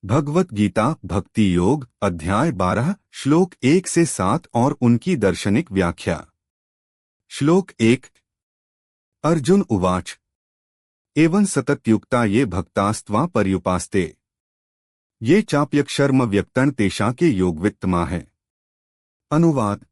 भगवत गीता भक्ति योग अध्याय 12 श्लोक 1 से 7 और उनकी दार्शनिक व्याख्या। श्लोक 1। अर्जुन उवाच एवं सततयुक्ता ये भक्तास्त्वा पर्युपास्ते ये चाप्यक्षर्म व्यक्तन तेषा के योगवित्तमा है। अनुवाद।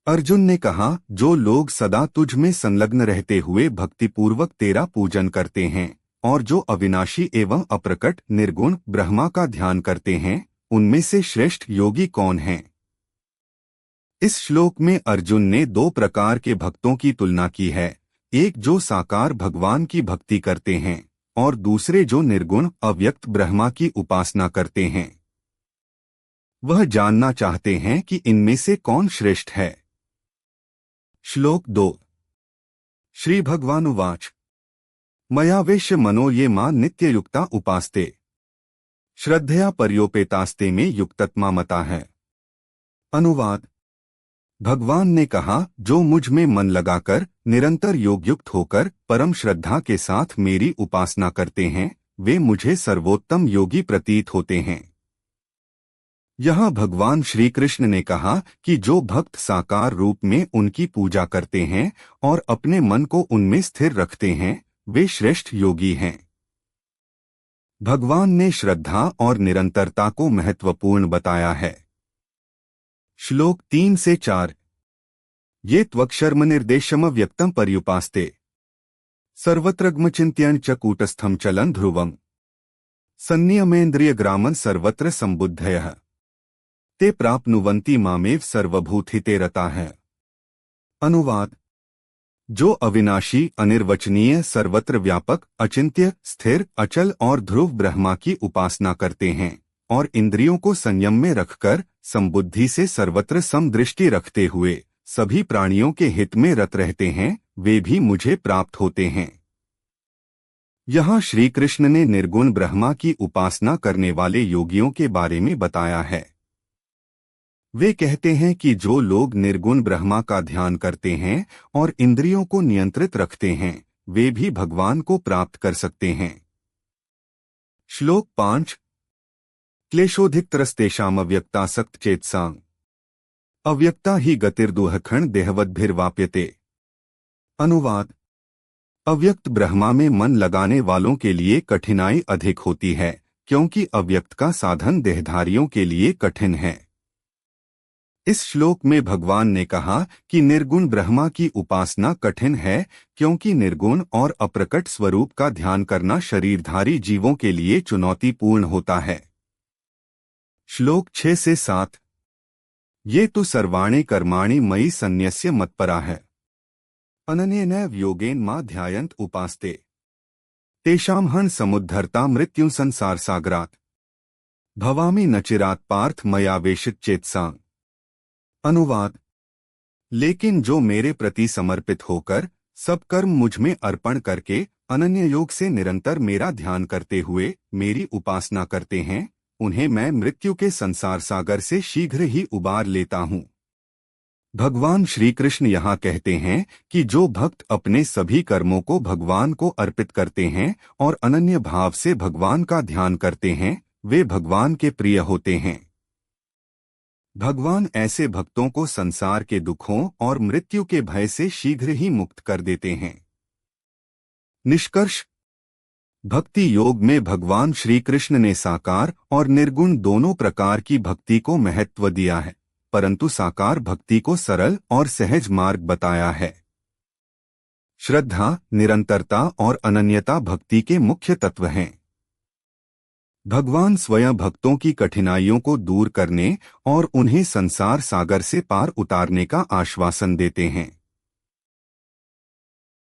अर्जुन ने कहा, जो लोग सदा तुझ में संलग्न रहते हुए भक्तिपूर्वक तेरा पूजन करते हैं और जो अविनाशी एवं अप्रकट निर्गुण ब्रह्मा का ध्यान करते हैं, उनमें से श्रेष्ठ योगी कौन हैं? इस श्लोक में अर्जुन ने दो प्रकार के भक्तों की तुलना की है, एक जो साकार भगवान की भक्ति करते हैं और दूसरे जो निर्गुण अव्यक्त ब्रह्मा की उपासना करते हैं। वह जानना चाहते हैं कि इनमें से कौन श्रेष्ठ है। श्लोक 2। श्री भगवानुवाच मया वेश्य मनो ये मां नित्ययुक्ता उपास्ते श्रद्धया पर्योपेतास्ते में युक्तत्मा मता है। अनुवाद। भगवान ने कहा, जो मुझ में मन लगाकर निरंतर योगयुक्त होकर परम श्रद्धा के साथ मेरी उपासना करते हैं, वे मुझे सर्वोत्तम योगी प्रतीत होते हैं। यहाँ भगवान श्री कृष्ण ने कहा कि जो भक्त साकार रूप में उनकी पूजा करते हैं और अपने मन को उनमें स्थिर रखते हैं, वे श्रेष्ठ योगी हैं। भगवान ने श्रद्धा और निरंतरता को महत्वपूर्ण बताया है। श्लोक 3 से 4। ये त्वक्षर्म निर्देशम व्यक्तम पर्युपास्ते सर्वत्रग्मचिन्त्यं च कूटस्थं चलन ध्रुवम् संनियमेन्द्रिय ग्रामन सर्वत्र संबुद्धयः ते प्राप्नुवन्ति मामेव सर्वभूतहिते रता है। अनुवाद। जो अविनाशी अनिर्वचनीय सर्वत्र व्यापक अचिंत्य स्थिर अचल और ध्रुव ब्रह्मा की उपासना करते हैं और इंद्रियों को संयम में रखकर समबुद्धि से सर्वत्र समदृष्टि रखते हुए सभी प्राणियों के हित में रत रहते हैं, वे भी मुझे प्राप्त होते हैं। यहाँ श्री कृष्ण ने निर्गुण ब्रह्मा की उपासना करने वाले योगियों के बारे में बताया है। वे कहते हैं कि जो लोग निर्गुण ब्रह्मा का ध्यान करते हैं और इंद्रियों को नियंत्रित रखते हैं, वे भी भगवान को प्राप्त कर सकते हैं। श्लोक 5। क्लेशोधिकतरस्तेषाम् अव्यक्तासक्त चेतसाम् अव्यक्ता ही गतिर्दुहखंड देहवद्भिर्वाप्यते। अनुवाद। अव्यक्त ब्रह्मा में मन लगाने वालों के लिए कठिनाई अधिक होती है, क्योंकि अव्यक्त का साधन देहधारियों के लिए कठिन है। इस श्लोक में भगवान ने कहा कि निर्गुण ब्रह्मा की उपासना कठिन है, क्योंकि निर्गुण और अप्रकट स्वरूप का ध्यान करना शरीरधारी जीवों के लिए चुनौतीपूर्ण होता है। श्लोक 6 से 7। ये तो सर्वाणि कर्माणि मयि सन्न्यस्य मत्परा है अनन्येनैव योगेन मां ध्यायन्त उपास्ते तेषां हन समुद्धरता मृत्युं संसार सागरात् भवामि न चिरात् पार्थ मया वेशित चेतसाम्। अनुवाद। लेकिन जो मेरे प्रति समर्पित होकर सब कर्म मुझ में अर्पण करके अनन्य योग से निरंतर मेरा ध्यान करते हुए मेरी उपासना करते हैं, उन्हें मैं मृत्यु के संसार सागर से शीघ्र ही उबार लेता हूँ। भगवान श्री कृष्ण यहाँ कहते हैं कि जो भक्त अपने सभी कर्मों को भगवान को अर्पित करते हैं और अनन्य भाव से भगवान का ध्यान करते हैं, वे भगवान के प्रिय होते हैं। भगवान ऐसे भक्तों को संसार के दुखों और मृत्यु के भय से शीघ्र ही मुक्त कर देते हैं। निष्कर्ष। भक्ति योग में भगवान श्री कृष्ण ने साकार और निर्गुण दोनों प्रकार की भक्ति को महत्व दिया है, परंतु साकार भक्ति को सरल और सहज मार्ग बताया है। श्रद्धा, निरंतरता और अनन्यता भक्ति के मुख्य तत्व हैं। भगवान स्वयं भक्तों की कठिनाइयों को दूर करने और उन्हें संसार सागर से पार उतारने का आश्वासन देते हैं।